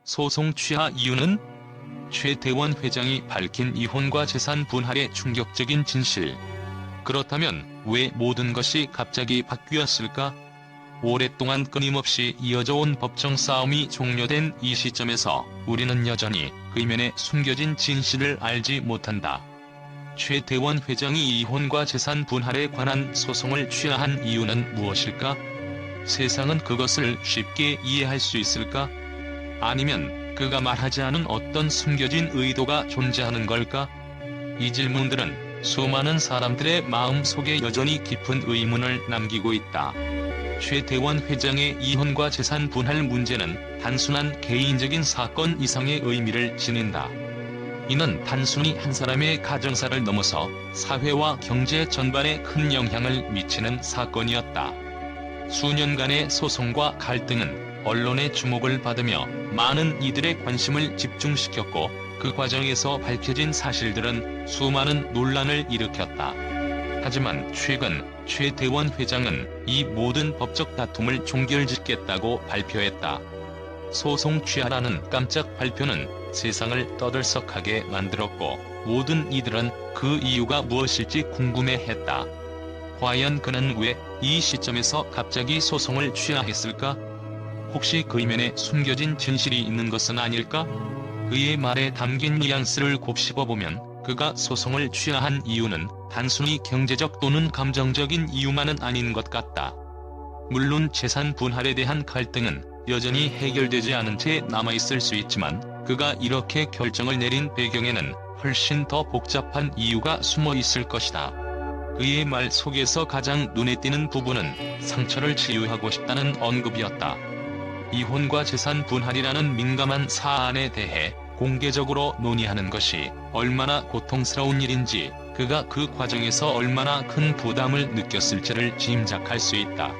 소송 취하 이유는? 최태원 회장이 밝힌 이혼과 재산 분할의 충격적인 진실. 그렇다면 왜 모든 것이 갑자기 바뀌었을까? 오랫동안 끊임없이 이어져온 법정 싸움이 종료된 이 시점에서 우리는 여전히 그 이면에 숨겨진 진실을 알지 못한다. 최태원 회장이 이혼과 재산 분할에 관한 소송을 취하한 이유는 무엇일까? 세상은 그것을 쉽게 이해할 수 있을까? 아니면 그가 말하지 않은 어떤 숨겨진 의도가 존재하는 걸까? 이 질문들은 수많은 사람들의 마음 속에 여전히 깊은 의문을 남기고 있다. 최태원 회장의 이혼과 재산 분할 문제는 단순한 개인적인 사건 이상의 의미를 지닌다. 이는 단순히 한 사람의 가정사를 넘어서 사회와 경제 전반에 큰 영향을 미치는 사건이었다. 수년간의 소송과 갈등은 언론의 주목을 받으며 많은 이들의 관심을 집중시켰고, 그 과정에서 밝혀진 사실들은 수많은 논란을 일으켰다. 하지만 최근 최태원 회장은 이 모든 법적 다툼을 종결짓겠다고 발표했다. 소송 취하라는 깜짝 발표는 세상을 떠들썩하게 만들었고, 모든 이들은 그 이유가 무엇일지 궁금해했다. 과연 그는 왜 이 시점에서 갑자기 소송을 취하했을까? 혹시 그 이면에 숨겨진 진실이 있는 것은 아닐까? 그의 말에 담긴 뉘앙스를 곱씹어보면 그가 소송을 취하한 이유는 단순히 경제적 또는 감정적인 이유만은 아닌 것 같다. 물론 재산 분할에 대한 갈등은 여전히 해결되지 않은 채 남아있을 수 있지만, 그가 이렇게 결정을 내린 배경에는 훨씬 더 복잡한 이유가 숨어 있을 것이다. 그의 말 속에서 가장 눈에 띄는 부분은 상처를 치유하고 싶다는 언급이었다. 이혼과 재산 분할이라는 민감한 사안에 대해 공개적으로 논의하는 것이 얼마나 고통스러운 일인지, 그가 그 과정에서 얼마나 큰 부담을 느꼈을지를 짐작할 수 있다.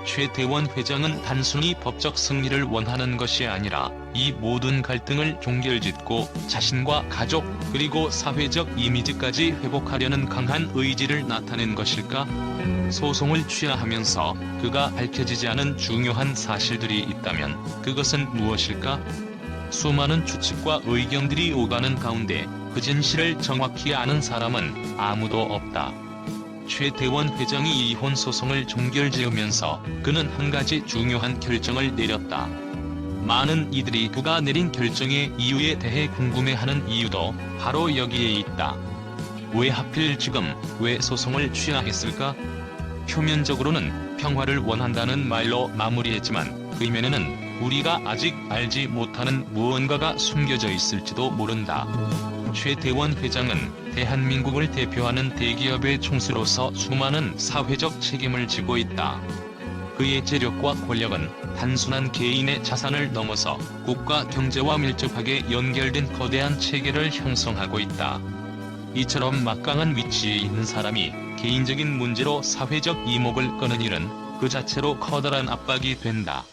최태원 회장은 단순히 법적 승리를 원하는 것이 아니라 이 모든 갈등을 종결짓고 자신과 가족 그리고 사회적 이미지까지 회복하려는 강한 의지를 나타낸 것일까? 소송을 취하하면서 그가 밝혀지지 않은 중요한 사실들이 있다면 그것은 무엇일까? 수많은 추측과 의견들이 오가는 가운데 그 진실을 정확히 아는 사람은 아무도 없다. 최태원 회장이 이혼 소송을 종결지으면서 그는 한 가지 중요한 결정을 내렸다. 많은 이들이 그가 내린 결정의 이유에 대해 궁금해하는 이유도 바로 여기에 있다. 왜 하필 지금, 왜 소송을 취하했을까? 표면적으로는 평화를 원한다는 말로 마무리했지만 그 이면에는 우리가 아직 알지 못하는 무언가가 숨겨져 있을지도 모른다. 최태원 회장은 대한민국을 대표하는 대기업의 총수로서 수많은 사회적 책임을 지고 있다. 그의 재력과 권력은 단순한 개인의 자산을 넘어서 국가 경제와 밀접하게 연결된 거대한 체계를 형성하고 있다. 이처럼 막강한 위치에 있는 사람이 개인적인 문제로 사회적 이목을 끄는 일은 그 자체로 커다란 압박이 된다.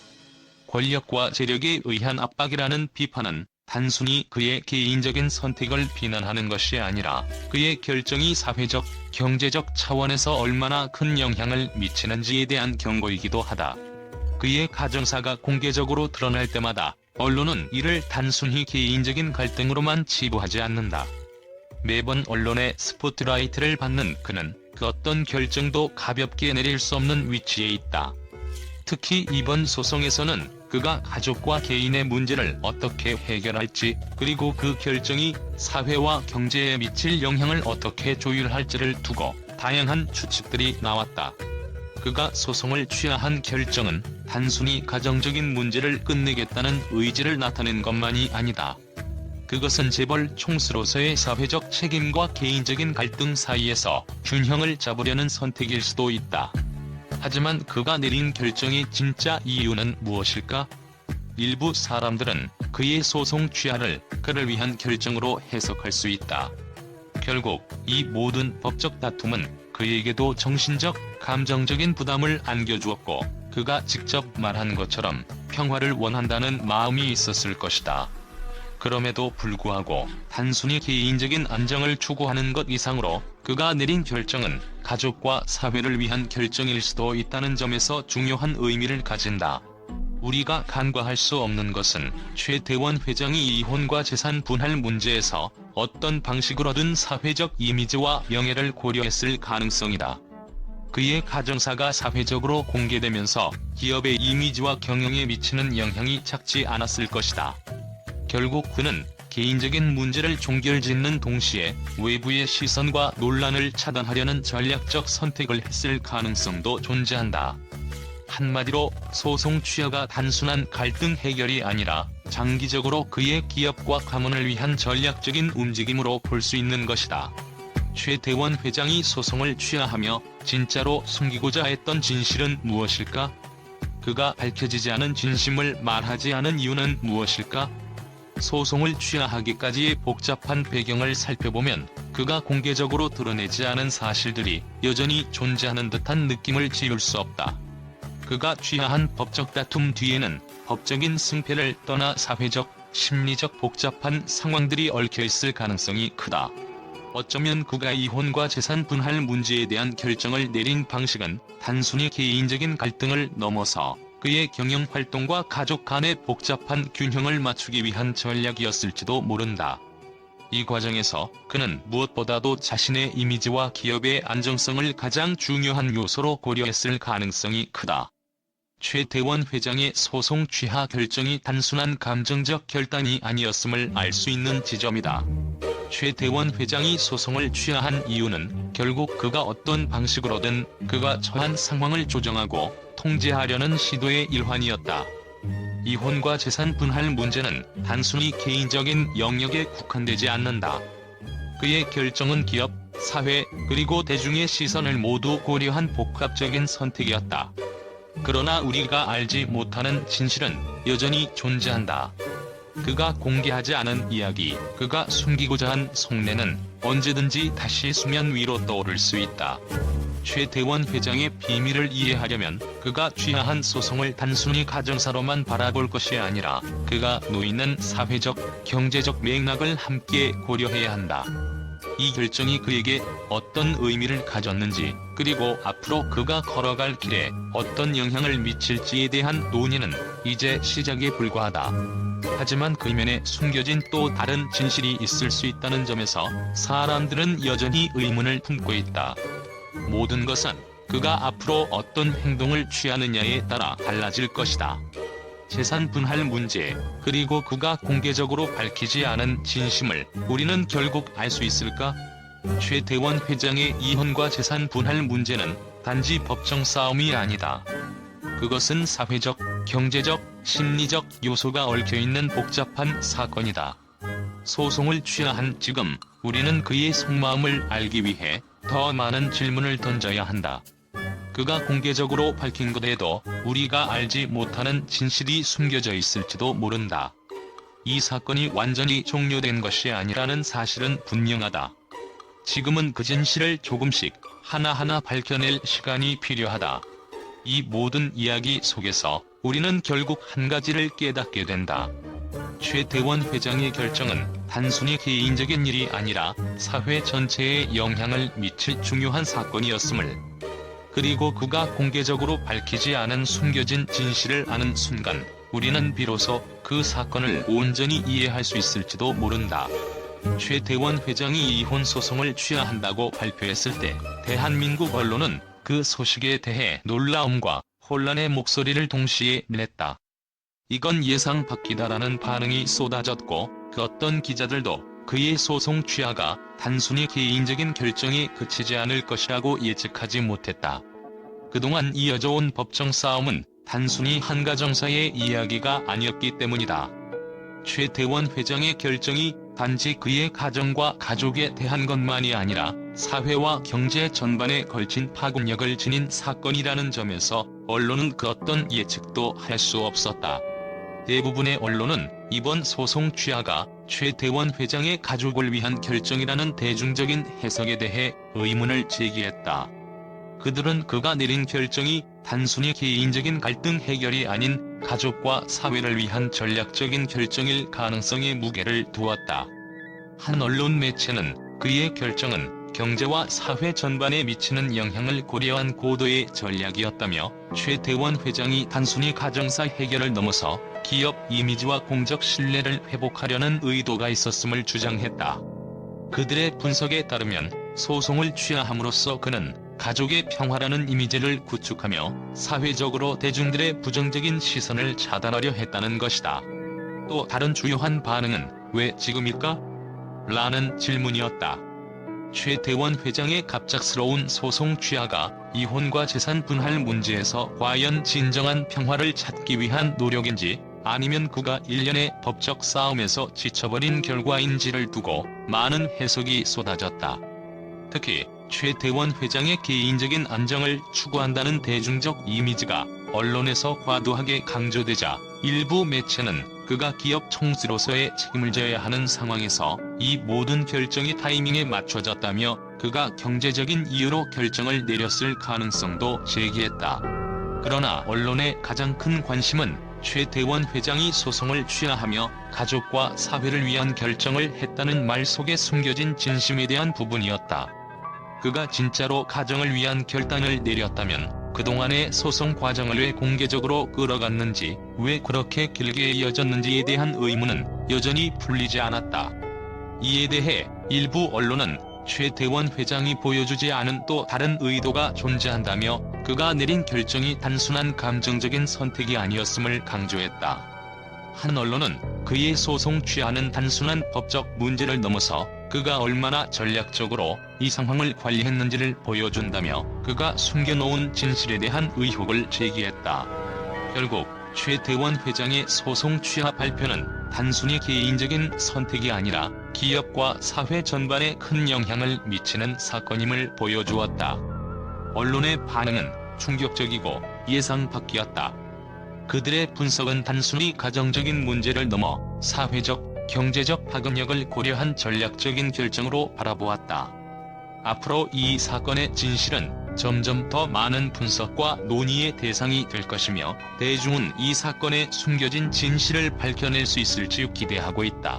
권력과 재력에 의한 압박이라는 비판은 단순히 그의 개인적인 선택을 비난하는 것이 아니라 그의 결정이 사회적, 경제적 차원에서 얼마나 큰 영향을 미치는지에 대한 경고이기도 하다. 그의 가정사가 공개적으로 드러날 때마다 언론은 이를 단순히 개인적인 갈등으로만 치부하지 않는다. 매번 언론의 스포트라이트를 받는 그는 그 어떤 결정도 가볍게 내릴 수 없는 위치에 있다. 특히 이번 소송에서는 그가 가족과 개인의 문제를 어떻게 해결할지, 그리고 그 결정이 사회와 경제에 미칠 영향을 어떻게 조율할지를 두고 다양한 추측들이 나왔다. 그가 소송을 취하한 결정은 단순히 가정적인 문제를 끝내겠다는 의지를 나타낸 것만이 아니다. 그것은 재벌 총수로서의 사회적 책임과 개인적인 갈등 사이에서 균형을 잡으려는 선택일 수도 있다. 하지만 그가 내린 결정의 진짜 이유는 무엇일까? 일부 사람들은 그의 소송 취하를 그를 위한 결정으로 해석할 수 있다. 결국 이 모든 법적 다툼은 그에게도 정신적, 감정적인 부담을 안겨주었고, 그가 직접 말한 것처럼 평화를 원한다는 마음이 있었을 것이다. 그럼에도 불구하고 단순히 개인적인 안정을 추구하는 것 이상으로 그가 내린 결정은 가족과 사회를 위한 결정일 수도 있다는 점에서 중요한 의미를 가진다. 우리가 간과할 수 없는 것은 최태원 회장이 이혼과 재산 분할 문제에서 어떤 방식으로든 사회적 이미지와 명예를 고려했을 가능성이다. 그의 가정사가 사회적으로 공개되면서 기업의 이미지와 경영에 미치는 영향이 작지 않았을 것이다. 결국 그는 개인적인 문제를 종결짓는 동시에 외부의 시선과 논란을 차단하려는 전략적 선택을 했을 가능성도 존재한다. 한마디로 소송 취하가 단순한 갈등 해결이 아니라 장기적으로 그의 기업과 가문을 위한 전략적인 움직임으로 볼 수 있는 것이다. 최태원 회장이 소송을 취하하며 진짜로 숨기고자 했던 진실은 무엇일까? 그가 밝혀지지 않은 진심을 말하지 않은 이유는 무엇일까? 소송을 취하하기까지의 복잡한 배경을 살펴보면 그가 공개적으로 드러내지 않은 사실들이 여전히 존재하는 듯한 느낌을 지울 수 없다. 그가 취하한 법적 다툼 뒤에는 법적인 승패를 떠나 사회적, 심리적 복잡한 상황들이 얽혀있을 가능성이 크다. 어쩌면 그가 이혼과 재산 분할 문제에 대한 결정을 내린 방식은 단순히 개인적인 갈등을 넘어서 그의 경영활동과 가족 간의 복잡한 균형을 맞추기 위한 전략이었을지도 모른다. 이 과정에서 그는 무엇보다도 자신의 이미지와 기업의 안정성을 가장 중요한 요소로 고려했을 가능성이 크다. 최태원 회장의 소송 취하 결정이 단순한 감정적 결단이 아니었음을 알 수 있는 지점이다. 최태원 회장이 소송을 취하한 이유는 결국 그가 어떤 방식으로든 그가 처한 상황을 조정하고 통제하려는 시도의 일환이었다. 이혼과 재산 분할 문제는 단순히 개인적인 영역에 국한되지 않는다. 그의 결정은 기업, 사회, 그리고 대중의 시선을 모두 고려한 복합적인 선택이었다. 그러나 우리가 알지 못하는 진실은 여전히 존재한다. 그가 공개하지 않은 이야기, 그가 숨기고자 한 속내는 언제든지 다시 수면 위로 떠오를 수 있다. 최태원 회장의 비밀을 이해하려면 그가 취하한 소송을 단순히 가정사로만 바라볼 것이 아니라 그가 놓이는 사회적, 경제적 맥락을 함께 고려해야 한다. 이 결정이 그에게 어떤 의미를 가졌는지, 그리고 앞으로 그가 걸어갈 길에 어떤 영향을 미칠지에 대한 논의는 이제 시작에 불과하다. 하지만 그 이면에 숨겨진 또 다른 진실이 있을 수 있다는 점에서 사람들은 여전히 의문을 품고 있다. 모든 것은 그가 앞으로 어떤 행동을 취하느냐에 따라 달라질 것이다. 재산 분할 문제, 그리고 그가 공개적으로 밝히지 않은 진심을 우리는 결국 알 수 있을까? 최태원 회장의 이혼과 재산 분할 문제는 단지 법정 싸움이 아니다. 그것은 사회적, 경제적, 심리적 요소가 얽혀있는 복잡한 사건이다. 소송을 취하한 지금 우리는 그의 속마음을 알기 위해 더 많은 질문을 던져야 한다. 그가 공개적으로 밝힌 것에도 우리가 알지 못하는 진실이 숨겨져 있을지도 모른다. 이 사건이 완전히 종료된 것이 아니라는 사실은 분명하다. 지금은 그 진실을 조금씩 하나하나 밝혀낼 시간이 필요하다. 이 모든 이야기 속에서 우리는 결국 한 가지를 깨닫게 된다. 최태원 회장의 결정은 단순히 개인적인 일이 아니라 사회 전체에 영향을 미칠 중요한 사건이었음을, 그리고 그가 공개적으로 밝히지 않은 숨겨진 진실을 아는 순간 우리는 비로소 그 사건을 온전히 이해할 수 있을지도 모른다. 최태원 회장이 이혼 소송을 취하한다고 발표했을 때 대한민국 언론은 그 소식에 대해 놀라움과 혼란의 목소리를 동시에 냈다. 이건 예상 밖이다라는 반응이 쏟아졌고, 그 어떤 기자들도 그의 소송 취하가 단순히 개인적인 결정에 그치지 않을 것이라고 예측하지 못했다. 그동안 이어져온 법정 싸움은 단순히 한 가정사의 이야기가 아니었기 때문이다. 최태원 회장의 결정이 단지 그의 가정과 가족에 대한 것만이 아니라 사회와 경제 전반에 걸친 파급력을 지닌 사건이라는 점에서 언론은 그 어떤 예측도 할 수 없었다. 대부분의 언론은 이번 소송 취하가 최태원 회장의 가족을 위한 결정이라는 대중적인 해석에 대해 의문을 제기했다. 그들은 그가 내린 결정이 단순히 개인적인 갈등 해결이 아닌 가족과 사회를 위한 전략적인 결정일 가능성에 무게를 두었다. 한 언론 매체는 그의 결정은 경제와 사회 전반에 미치는 영향을 고려한 고도의 전략이었다며 최태원 회장이 단순히 가정사 해결을 넘어서 기업 이미지와 공적 신뢰를 회복하려는 의도가 있었음을 주장했다. 그들의 분석에 따르면 소송을 취하함으로써 그는 가족의 평화라는 이미지를 구축하며 사회적으로 대중들의 부정적인 시선을 차단하려 했다는 것이다. 또 다른 주요한 반응은 왜 지금일까? 라는 질문이었다. 최태원 회장의 갑작스러운 소송 취하가 이혼과 재산 분할 문제에서 과연 진정한 평화를 찾기 위한 노력인지 아니면 그가 일련의 법적 싸움에서 지쳐버린 결과인지를 두고 많은 해석이 쏟아졌다. 특히 최태원 회장의 개인적인 안정을 추구한다는 대중적 이미지가 언론에서 과도하게 강조되자 일부 매체는 그가 기업 총수로서의 책임을 져야 하는 상황에서 이 모든 결정이 타이밍에 맞춰졌다며 그가 경제적인 이유로 결정을 내렸을 가능성도 제기했다. 그러나 언론의 가장 큰 관심은 최태원 회장이 소송을 취하하며 가족과 사회를 위한 결정을 했다는 말 속에 숨겨진 진심에 대한 부분이었다. 그가 진짜로 가정을 위한 결단을 내렸다면 그동안의 소송 과정을 왜 공개적으로 끌어갔는지, 왜 그렇게 길게 이어졌는지에 대한 의문은 여전히 풀리지 않았다. 이에 대해 일부 언론은 최태원 회장이 보여주지 않은 또 다른 의도가 존재한다며 그가 내린 결정이 단순한 감정적인 선택이 아니었음을 강조했다. 한 언론은 그의 소송 취하는 단순한 법적 문제를 넘어서 그가 얼마나 전략적으로 이 상황을 관리했는지를 보여준다며 그가 숨겨놓은 진실에 대한 의혹을 제기했다. 결국 최태원 회장의 소송 취하 발표는 단순히 개인적인 선택이 아니라 기업과 사회 전반에 큰 영향을 미치는 사건임을 보여주었다. 언론의 반응은 충격적이고 예상 밖이었다. 그들의 분석은 단순히 가정적인 문제를 넘어 사회적, 경제적 파급력을 고려한 전략적인 결정으로 바라보았다. 앞으로 이 사건의 진실은 점점 더 많은 분석과 논의의 대상이 될 것이며 대중은 이 사건의 숨겨진 진실을 밝혀낼 수 있을지 기대하고 있다.